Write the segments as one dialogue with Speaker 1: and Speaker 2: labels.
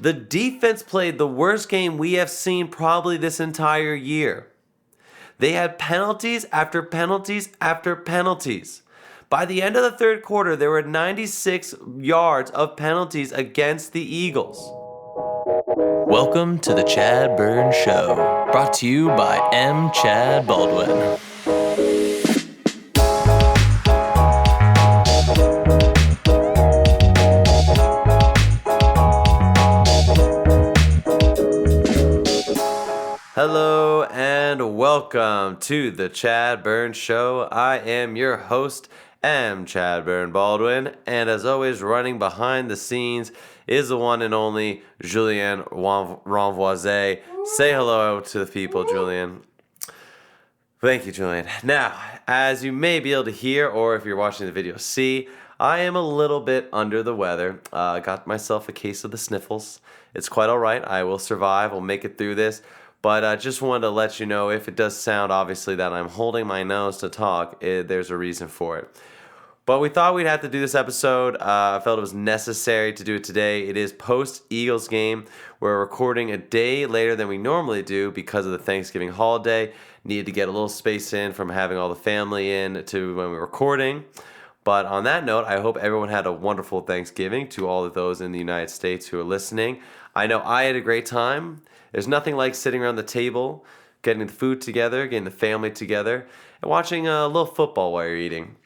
Speaker 1: The defense played the worst game we have seen probably this entire year. They had penalties after penalties after penalties. By the end of the third quarter, there were 96 yards of penalties against the Eagles.
Speaker 2: Welcome to the ChadBurn Show, brought to you by M. Chad Baldwin.
Speaker 1: Hello and welcome to the ChadBurn Show. I am your host, M. ChadBurn Baldwin, and as always, running behind the scenes is the one and only Julien Renvoise. Say hello to the people, Julien. Thank you, Julien. Now, as you may be able to hear, or if you're watching the video, see, I am a little bit under the weather. I got myself a case of the sniffles. It's quite all right. I will survive. We'll make it through this. But I just wanted to let you know, if it does sound obviously that I'm holding my nose to talk, there's a reason for it. But we thought we'd have to do this episode. I felt it was necessary to do it today. It is post-Eagles game. We're recording a day later than we normally do because of the Thanksgiving holiday. Needed to get a little space in from having all the family in to when we're recording. But on that note, I hope everyone had a wonderful Thanksgiving, to all of those in the United States who are listening. I know I had a great time. There's nothing like sitting around the table, getting the food together, getting the family together, and watching a little football while you're eating.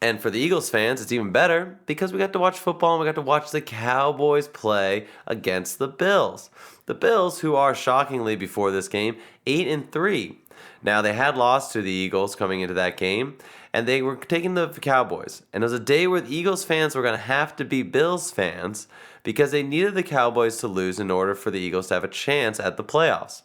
Speaker 1: And for the Eagles fans, it's even better because we got to watch football and we got to watch the Cowboys play against the Bills. The Bills, who are shockingly before this game 8-3. Now, they had lost to the Eagles coming into that game, and they were taking the Cowboys. And it was a day where the Eagles fans were going to have to be Bills fans because they needed the Cowboys to lose in order for the Eagles to have a chance at the playoffs.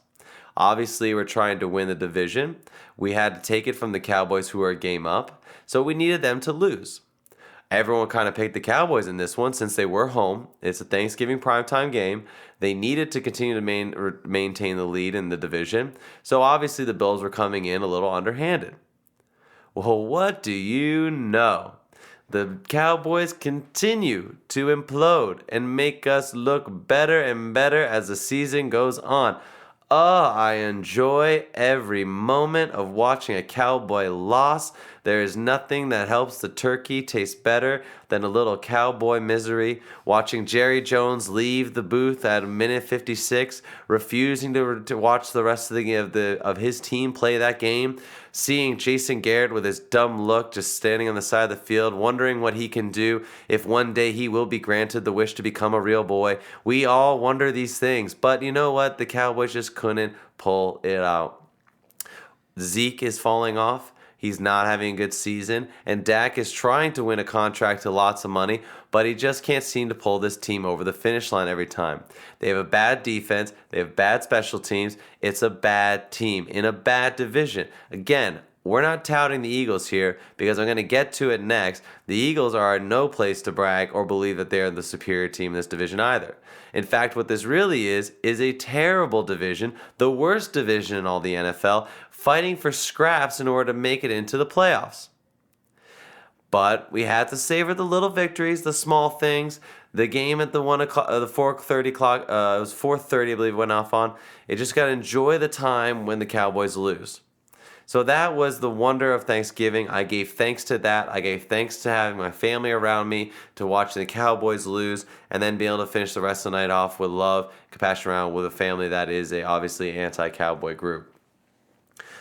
Speaker 1: Obviously, we're trying to win the division. We had to take it from the Cowboys, who are a game up, so we needed them to lose. Everyone kind of picked the Cowboys in this one since they were home. It's a Thanksgiving primetime game. They needed to continue to maintain the lead in the division, so obviously the Bills were coming in a little underhanded. Well, what do you know? The Cowboys continue to implode and make us look better and better as the season goes on. Oh, I enjoy every moment of watching a Cowboy loss. There is nothing that helps the turkey taste better than a little Cowboy misery. Watching Jerry Jones leave the booth at minute 56, refusing to watch the rest of his team play that game. Seeing Jason Garrett with his dumb look just standing on the side of the field, wondering what he can do if one day he will be granted the wish to become a real boy. We all wonder these things, but you know what? The Cowboys just couldn't pull it out. Zeke is falling off. He's not having a good season, and Dak is trying to win a contract to lots of money, but he just can't seem to pull this team over the finish line every time. They have a bad defense. They have bad special teams. It's a bad team in a bad division. Again, we're not touting the Eagles here because I'm going to get to it next. The Eagles are in no place to brag or believe that they're the superior team in this division either. In fact, what this really is a terrible division, the worst division in all the NFL, fighting for scraps in order to make it into the playoffs. But we had to savor the little victories, the small things. The game at the 4:30 clock, it was 4:30, I believe, went off on. You just got to enjoy the time when the Cowboys lose. So that was the wonder of Thanksgiving. I gave thanks to that. I gave thanks to having my family around me, to watching the Cowboys lose, and then being able to finish the rest of the night off with love, compassion around with a family that is obviously anti-Cowboy group.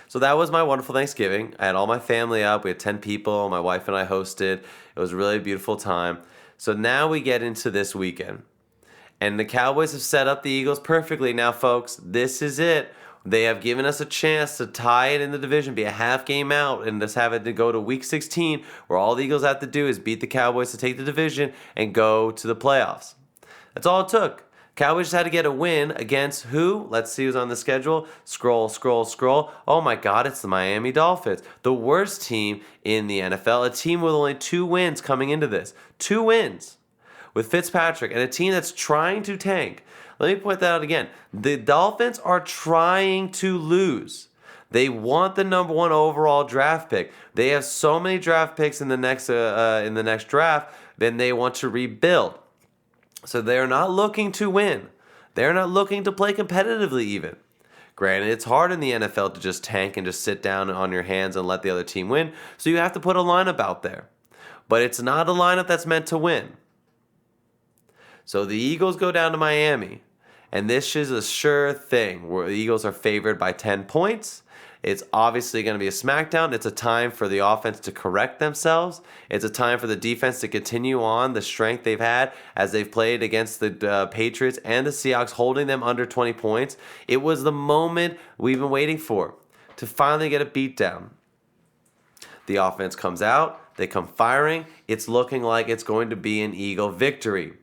Speaker 1: So that was my wonderful Thanksgiving. I had all my family up. We had 10 people. My wife and I hosted. It was a really beautiful time. So now we get into this weekend. And the Cowboys have set up the Eagles perfectly. Now, folks, this is it. They have given us a chance to tie it in the division, be a half game out, and just have it to go to week 16, where all the Eagles have to do is beat the Cowboys to take the division and go to the playoffs. That's all it took. Cowboys just had to get a win against who? Let's see who's on the schedule. Scroll. Oh my God, it's the Miami Dolphins. The worst team in the NFL. A team with only 2 wins coming into this. 2 wins with Fitzpatrick, and a team that's trying to tank. Let me point that out again. The Dolphins are trying to lose. They want the number 1 overall draft pick. They have so many draft picks in the next draft, then they want to rebuild. So they're not looking to win. They're not looking to play competitively even. Granted, it's hard in the NFL to just tank and just sit down on your hands and let the other team win, so you have to put a lineup out there. But it's not a lineup that's meant to win. So the Eagles go down to Miami, and this is a sure thing where the Eagles are favored by 10 points. It's obviously going to be a smackdown. It's a time for the offense to correct themselves. It's a time for the defense to continue on the strength they've had as they've played against the Patriots and the Seahawks, holding them under 20 points. It was the moment we've been waiting for to finally get a beatdown. The offense comes out. They come firing. It's looking like it's going to be an Eagle victory.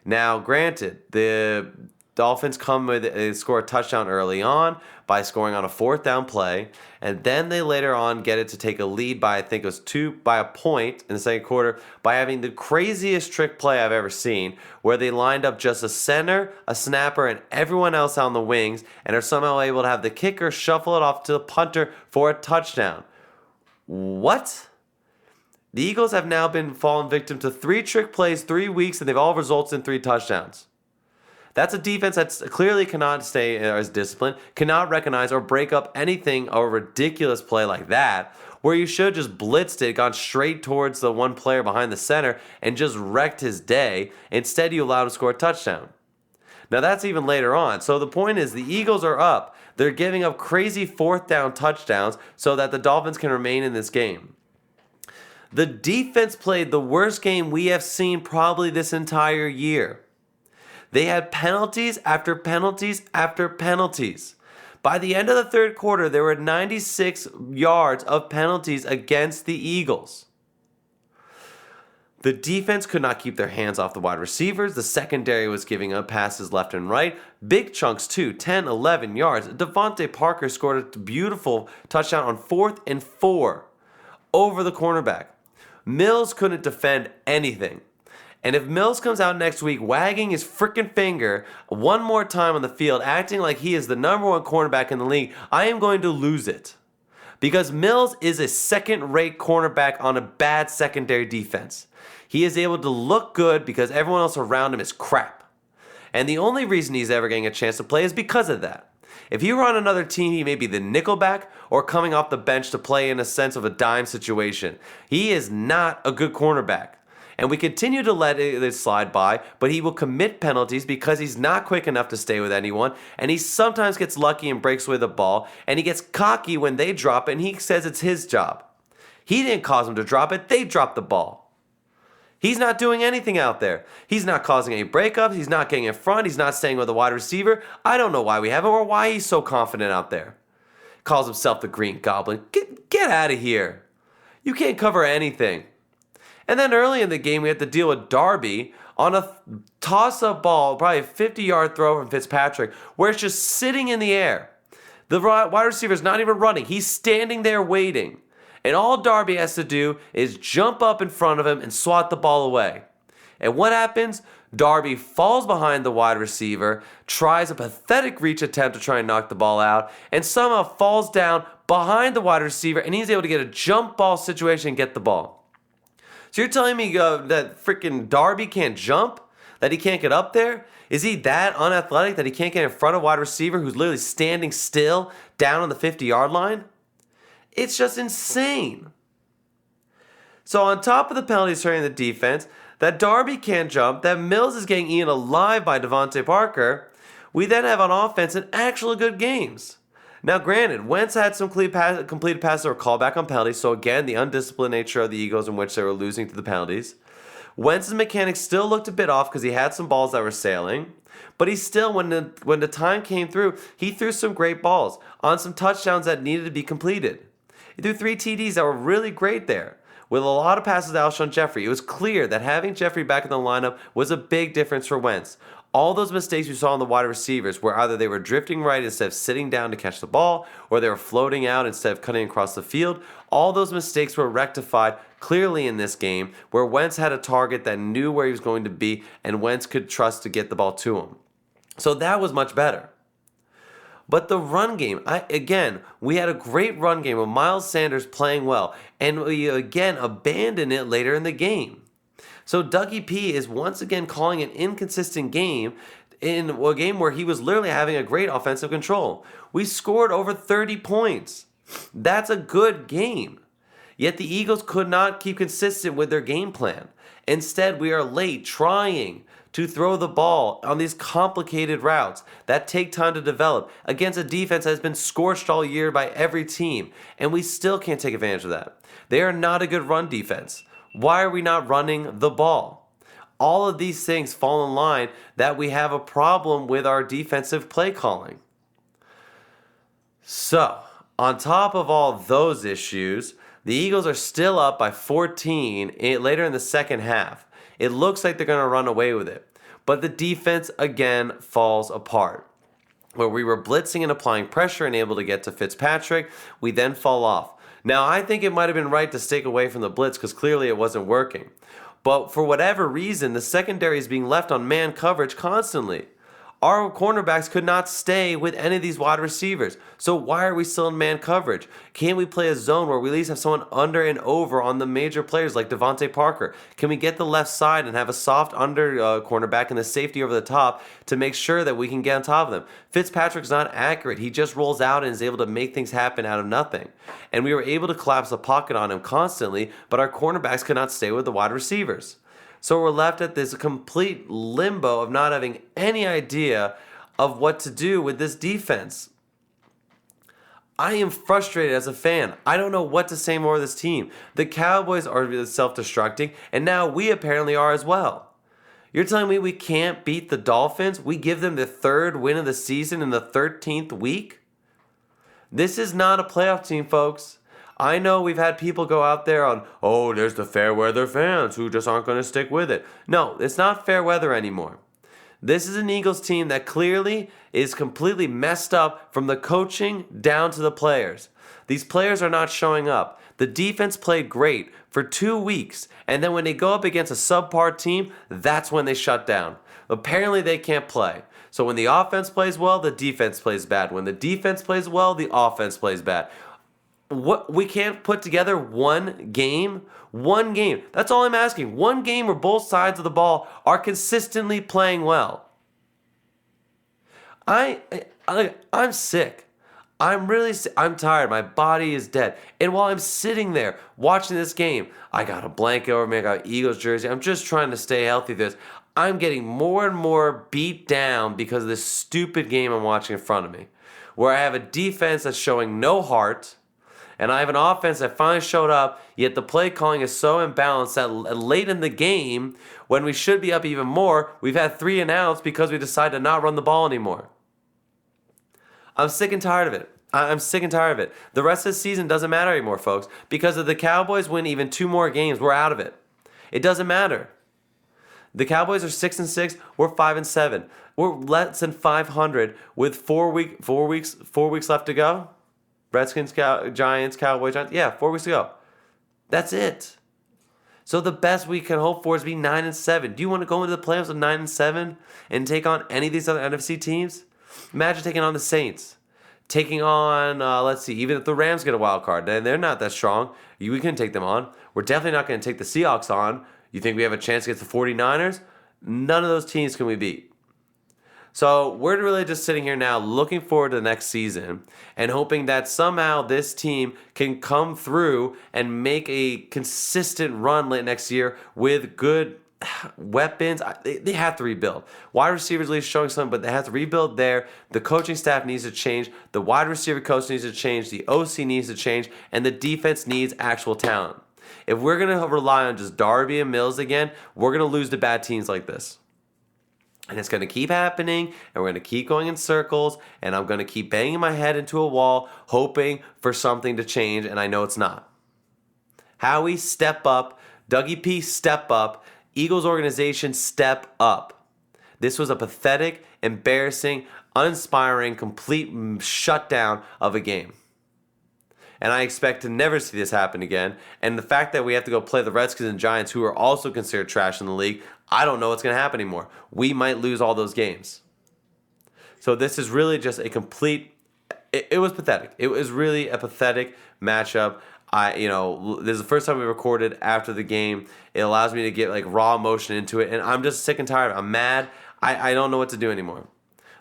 Speaker 1: Now, granted, the Dolphins score a touchdown early on by scoring on a 4th down play, and then they later on get it to take a lead by, I think it was by a point in the second quarter, by having the craziest trick play I've ever seen, where they lined up just a center, a snapper, and everyone else on the wings, and are somehow able to have the kicker shuffle it off to the punter for a touchdown. What? The Eagles have now been fallen victim to 3 trick plays, 3 weeks, and they've all resulted in 3 touchdowns. That's a defense that clearly cannot stay as disciplined, cannot recognize or break up anything, a ridiculous play like that, where you should have just blitzed it, gone straight towards the one player behind the center, and just wrecked his day. Instead, you allowed him to score a touchdown. Now, that's even later on. So the point is, the Eagles are up. They're giving up crazy 4th down touchdowns so that the Dolphins can remain in this game. The defense played the worst game we have seen probably this entire year. They had penalties after penalties after penalties. By the end of the third quarter, there were 96 yards of penalties against the Eagles. The defense could not keep their hands off the wide receivers. The secondary was giving up passes left and right. Big chunks too, 10, 11 yards. Devontae Parker scored a beautiful touchdown on 4th and 4 over the cornerback. Mills couldn't defend anything. And if Mills comes out next week wagging his freaking finger one more time on the field, acting like he is the number 1 cornerback in the league, I am going to lose it. Because Mills is a second-rate cornerback on a bad secondary defense. He is able to look good because everyone else around him is crap. And the only reason he's ever getting a chance to play is because of that. If he were on another team, he may be the nickelback or coming off the bench to play in a sense of a dime situation. He is not a good cornerback. And we continue to let it slide by, but he will commit penalties because he's not quick enough to stay with anyone, and he sometimes gets lucky and breaks away the ball, and he gets cocky when they drop it, and he says it's his job. He didn't cause them to drop it, they dropped the ball. He's not doing anything out there. He's not causing any breakups, he's not getting in front, he's not staying with a wide receiver. I don't know why we have him or why he's so confident out there. Calls himself the Green Goblin. Get out of here. You can't cover anything. And then early in the game, we had to deal with Darby on a toss-up ball, probably a 50-yard throw from Fitzpatrick, where it's just sitting in the air. The wide receiver's not even running. He's standing there waiting. And all Darby has to do is jump up in front of him and swat the ball away. And what happens? Darby falls behind the wide receiver, tries a pathetic reach attempt to try and knock the ball out, and somehow falls down behind the wide receiver, and he's able to get a jump ball situation and get the ball. So you're telling me that freaking Darby can't jump? That he can't get up there? Is he that unathletic that he can't get in front of a wide receiver who's literally standing still down on the 50-yard line? It's just insane. So on top of the penalties hurting the defense, that Darby can't jump, that Mills is getting eaten alive by Devontae Parker, we then have on offense an actually good games. Now, granted, Wentz had some completed passes that were called back on penalties, so again, the undisciplined nature of the Eagles in which they were losing to the penalties. Wentz's mechanics still looked a bit off because he had some balls that were sailing, but he still, when the time came through, he threw some great balls on some touchdowns that needed to be completed. He threw 3 TDs that were really great there, with a lot of passes to Alshon Jeffrey. It was clear that having Jeffrey back in the lineup was a big difference for Wentz. All those mistakes we saw on the wide receivers were either they were drifting right instead of sitting down to catch the ball, or they were floating out instead of cutting across the field. All those mistakes were rectified clearly in this game, where Wentz had a target that knew where he was going to be, and Wentz could trust to get the ball to him. So that was much better. But the run game, we had a great run game with Miles Sanders playing well, and we again abandoned it later in the game. So Dougie P is once again calling an inconsistent game, in a game where he was literally having a great offensive control. We scored over 30 points. That's a good game. Yet the Eagles could not keep consistent with their game plan. Instead, we are late trying to throw the ball on these complicated routes that take time to develop against a defense that has been scorched all year by every team, and we still can't take advantage of that. They are not a good run defense. Why are we not running the ball? All of these things fall in line that we have a problem with our defensive play calling. So, on top of all those issues, the Eagles are still up by 14 later in the second half. It looks like they're going to run away with it. But the defense again falls apart. Where we were blitzing and applying pressure and able to get to Fitzpatrick, we then fall off. Now, I think it might have been right to stick away from the blitz because clearly it wasn't working. But for whatever reason, the secondary is being left on man coverage constantly. Our cornerbacks could not stay with any of these wide receivers. So why are we still in man coverage? Can't we play a zone where we at least have someone under and over on the major players like Devontae Parker? Can we get the left side and have a soft under cornerback and the safety over the top to make sure that we can get on top of them? Fitzpatrick's not accurate. He just rolls out and is able to make things happen out of nothing. And we were able to collapse the pocket on him constantly, but our cornerbacks could not stay with the wide receivers. So we're left at this complete limbo of not having any idea of what to do with this defense. I am frustrated as a fan. I don't know what to say more of this team. The Cowboys are self-destructing, and now we apparently are as well. You're telling me we can't beat the Dolphins? We give them the third win of the season in the 13th week? This is not a playoff team, folks. I know we've had people go out there on, oh, there's the fair weather fans who just aren't going to stick with it. No, it's not fair weather anymore. This is an Eagles team that clearly is completely messed up from the coaching down to the players. These players are not showing up. The defense played great for 2 weeks, and then when they go up against a subpar team, that's when they shut down. Apparently they can't play. So when the offense plays well, the defense plays bad. When the defense plays well, the offense plays bad. What, we can't put together one game? One game. That's all I'm asking. One game where both sides of the ball are consistently playing well. I'm sick. I'm tired. My body is dead. And while I'm sitting there watching this game, I got a blanket over me. I got Eagles jersey. I'm just trying to stay healthy through this. I'm getting more and more beat down because of this stupid game I'm watching in front of me, where I have a defense that's showing no heart, and I have an offense that finally showed up, yet the play calling is so imbalanced that late in the game, when we should be up even more, we've had 3 and outs because we decided to not run the ball anymore. I'm sick and tired of it. I'm sick and tired of it. The rest of the season doesn't matter anymore, folks, because if the Cowboys win even 2 more games, we're out of it. It doesn't matter. The Cowboys are 6-6. We're 5-7. We're less than 500 with 4 weeks left to go. Redskins, Giants, Cowboys, Giants. Yeah, 4 weeks to go. That's it. So the best we can hope for is be 9-7. Do you want to go into the playoffs with 9-7 and take on any of these other NFC teams? Imagine taking on the Saints. Taking on, even if the Rams get a wild card, then they're not that strong. We can take them on. We're definitely not going to take the Seahawks on. You think we have a chance against the 49ers? None of those teams can we beat. So we're really just sitting here now looking forward to the next season and hoping that somehow this team can come through and make a consistent run late next year with good weapons. They have to rebuild. Wide receivers league showing something, but they have to rebuild there. The coaching staff needs to change. The wide receiver coach needs to change. The OC needs to change. And the defense needs actual talent. If we're going to rely on just Darby and Mills again, we're going to lose to bad teams like this. And it's going to keep happening, and we're going to keep going in circles, and I'm going to keep banging my head into a wall, hoping for something to change, and I know it's not. Howie, step up. Dougie P, step up. Eagles organization, step up. This was a pathetic, embarrassing, uninspiring, complete shutdown of a game. And I expect to never see this happen again. And the fact that we have to go play the Redskins and Giants, who are also considered trash in the league, I don't know what's going to happen anymore. We might lose all those games. So this is really just a complete... It was pathetic. It was really a pathetic matchup. This is the first time we recorded after the game. It allows me to get raw emotion into it, and I'm just sick and tired. I'm mad. I don't know what to do anymore.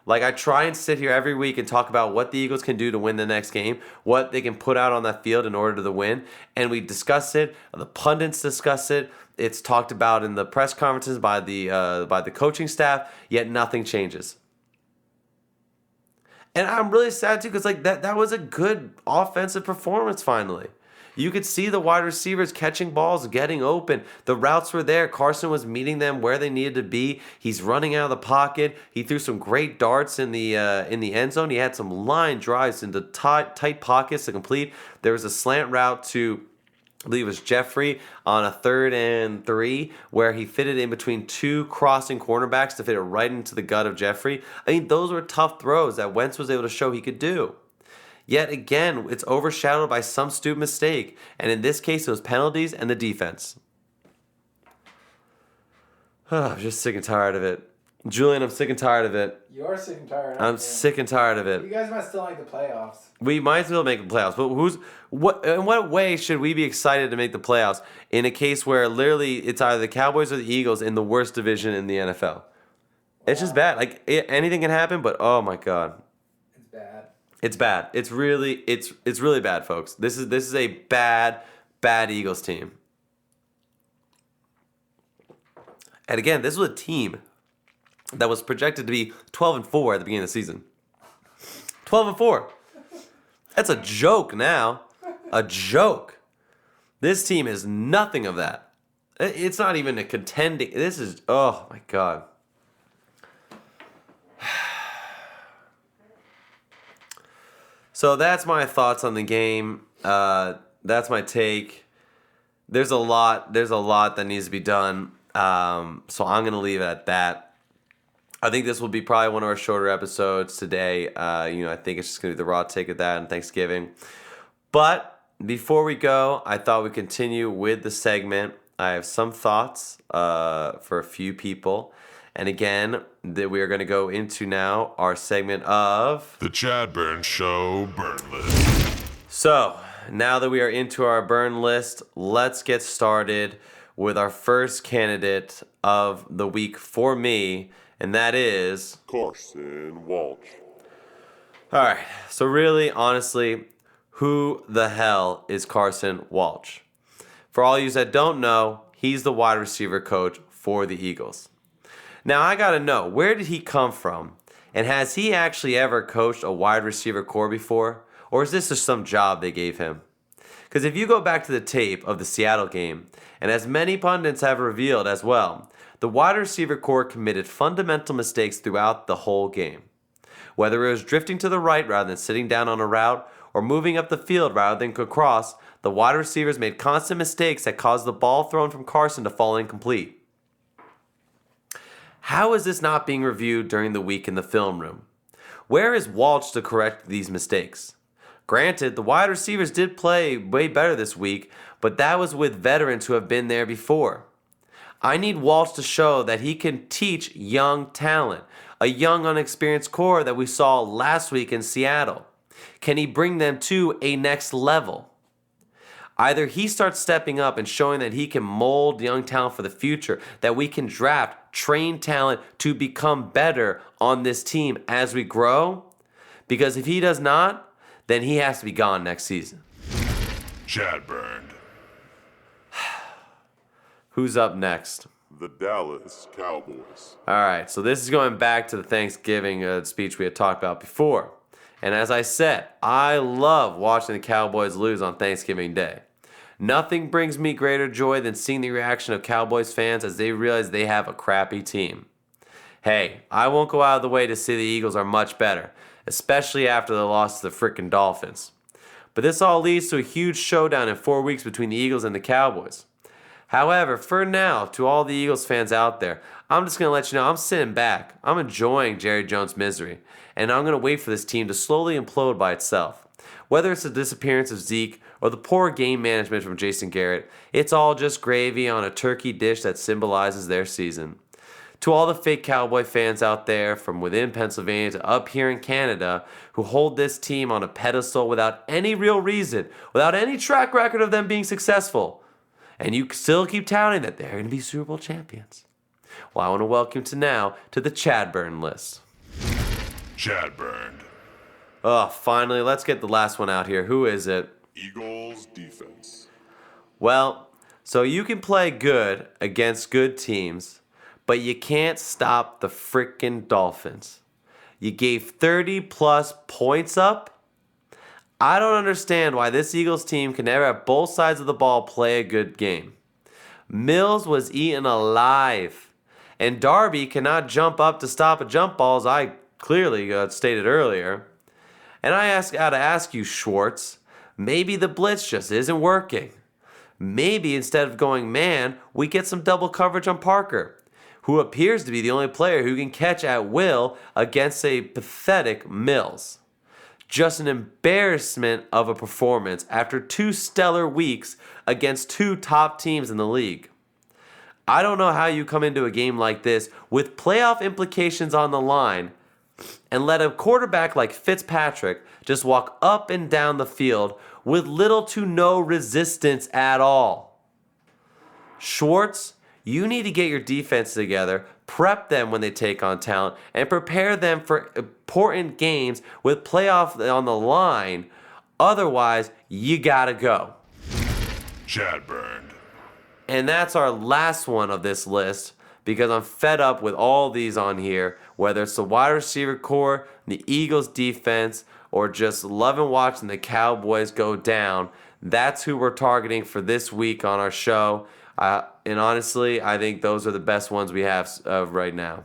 Speaker 1: Like, I try and sit here every week and talk about what the Eagles can do to win the next game, what they can put out on that field in order to win, and we discuss it. The pundits discuss it. It's talked about in the press conferences by the coaching staff. Yet nothing changes. And I'm really sad too, because like that was a good offensive performance. Finally, you could see the wide receivers catching balls, getting open. The routes were there. Carson was meeting them where they needed to be. He's running out of the pocket. He threw some great darts in the end zone. He had some line drives into tight pockets to complete. There was a slant route to, I believe it was Jeffrey on a 3rd and 3, where he fitted in between 2 crossing cornerbacks to fit it right into the gut of Jeffrey. I mean, those were tough throws that Wentz was able to show he could do. Yet again, it's overshadowed by some stupid mistake. And in this case, it was penalties and the defense. I'm just sick and tired of it. Julian, I'm sick and tired of it.
Speaker 3: You are sick and tired.
Speaker 1: I'm sick and tired of it.
Speaker 3: You guys might still make the playoffs.
Speaker 1: We might as well make the playoffs, but in what way should we be excited to make the playoffs in a case where literally it's either the Cowboys or the Eagles in the worst division in the NFL? Wow. It's just bad. Like, anything can happen, but oh my God.
Speaker 3: It's bad.
Speaker 1: It's bad. It's really bad, folks. This is a bad Eagles team. And again, this was a team that was projected to be 12-4 at the beginning of the season. 12-4. That's a joke now. A joke. This team is nothing of that. It's not even a contending. This is, oh my God. So that's my thoughts on the game. That's my take. There's a lot that needs to be done. So I'm going to leave it at that. I think this will be probably one of our shorter episodes today. I think it's just going to be the raw take of that and Thanksgiving. But before we go, I thought we'd continue with the segment. I have some thoughts for a few people. And again, that we are going to go into now our segment of
Speaker 4: The ChadBurn Show Burn List.
Speaker 1: So, now that we are into our burn list, let's get started with our first candidate of the week for me, and that is
Speaker 4: Carson Walsh.
Speaker 1: All right. So really, honestly, who the hell is Carson Walsh? For all you that don't know, he's the wide receiver coach for the Eagles. Now, I got to know, where did he come from? And has he actually ever coached a wide receiver corps before? Or is this just some job they gave him? Because if you go back to the tape of the Seattle game, and as many pundits have revealed as well, the wide receiver corps committed fundamental mistakes throughout the whole game. Whether it was drifting to the right rather than sitting down on a route, or moving up the field rather than across, the wide receivers made constant mistakes that caused the ball thrown from Carson to fall incomplete. How is this not being reviewed during the week in the film room? Where is Walsh to correct these mistakes? Granted, the wide receivers did play way better this week, but that was with veterans who have been there before. I need Walsh to show that he can teach young talent, a young unexperienced core that we saw last week in Seattle. Can he bring them to a next level? Either he starts stepping up and showing that he can mold young talent for the future, that we can draft, train talent to become better on this team as we grow, because if he does not, then he has to be gone next season.
Speaker 4: ChadBurn.
Speaker 1: Who's up next?
Speaker 4: The Dallas Cowboys.
Speaker 1: All right, so this is going back to the Thanksgiving speech we had talked about before. And as I said, I love watching the Cowboys lose on Thanksgiving Day. Nothing brings me greater joy than seeing the reaction of Cowboys fans as they realize they have a crappy team. Hey, I won't go out of the way to say the Eagles are much better, especially after the loss to the frickin' Dolphins. But this all leads to a huge showdown in 4 weeks between the Eagles and the Cowboys. However, for now, to all the Eagles fans out there, I'm just going to let you know I'm sitting back. I'm enjoying Jerry Jones' misery, and I'm going to wait for this team to slowly implode by itself. Whether it's the disappearance of Zeke or the poor game management from Jason Garrett, it's all just gravy on a turkey dish that symbolizes their season. To all the fake Cowboy fans out there from within Pennsylvania to up here in Canada who hold this team on a pedestal without any real reason, without any track record of them being successful, and you still keep touting that they're going to be Super Bowl champions. Well, I want to welcome to the ChadBurn list.
Speaker 4: ChadBurn.
Speaker 1: Oh, finally, let's get the last one out here. Who is it?
Speaker 4: Eagles defense.
Speaker 1: Well, so you can play good against good teams, but you can't stop the freaking Dolphins. You gave 30 plus points up? I don't understand why this Eagles team can never have both sides of the ball play a good game. Mills was eaten alive, and Darby cannot jump up to stop a jump ball, as I clearly stated earlier. And gotta ask you, Schwartz, maybe the blitz just isn't working. Maybe instead of going man, we get some double coverage on Parker, who appears to be the only player who can catch at will against a pathetic Mills. Just an embarrassment of a performance after 2 stellar weeks against 2 top teams in the league. I don't know how you come into a game like this with playoff implications on the line and let a quarterback like Fitzpatrick just walk up and down the field with little to no resistance at all. Schwartz, you need to get your defense together, prep them when they take on talent, and prepare them for important games with playoff on the line. Otherwise, you gotta go.
Speaker 4: ChadBurn.
Speaker 1: And that's our last one of this list because I'm fed up with all these on here, whether it's the wide receiver core, the Eagles defense, or just loving watching the Cowboys go down. That's who we're targeting for this week on our show. And honestly, I think those are the best ones we have right now.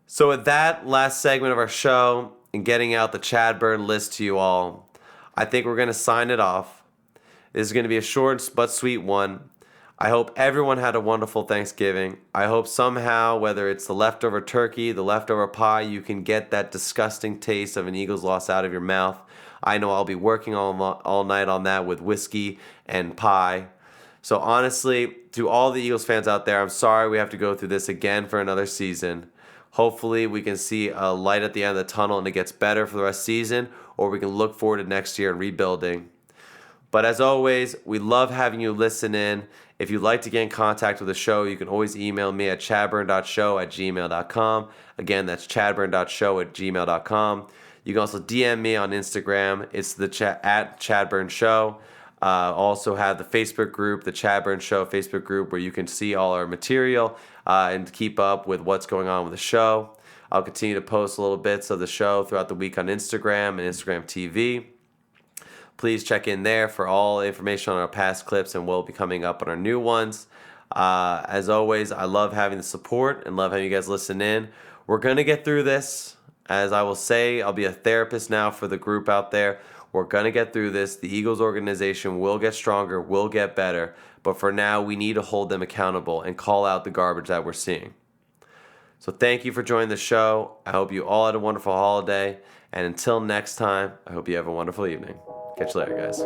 Speaker 1: So with that last segment of our show and getting out the ChadBurn list to you all, I think we're going to sign it off. This is going to be a short but sweet one. I hope everyone had a wonderful Thanksgiving. I hope somehow, whether it's the leftover turkey, the leftover pie, you can get that disgusting taste of an Eagles loss out of your mouth. I know I'll be working all night on that with whiskey and pie. So honestly, to all the Eagles fans out there, I'm sorry we have to go through this again for another season. Hopefully we can see a light at the end of the tunnel and it gets better for the rest of the season, or we can look forward to next year and rebuilding. But as always, we love having you listen in. If you'd like to get in contact with the show, you can always email me at chadburn.show@gmail.com. Again, that's chadburn.show@gmail.com. You can also DM me on Instagram. It's at ChadBurn Show. Also have the Facebook group, the ChadBurn Show Facebook group, where you can see all our material and keep up with what's going on with the show. I'll continue to post little bits of the show throughout the week on Instagram and Instagram TV. Please check in there for all information on our past clips and we'll be coming up on our new ones. As always, I love having the support and love having you guys listen in. We're going to get through this. As I will say, I'll be a therapist now for the group out there. We're going to get through this. The Eagles organization will get stronger, will get better. But for now, we need to hold them accountable and call out the garbage that we're seeing. So thank you for joining the show. I hope you all had a wonderful holiday. And until next time, I hope you have a wonderful evening. Catch you later, guys.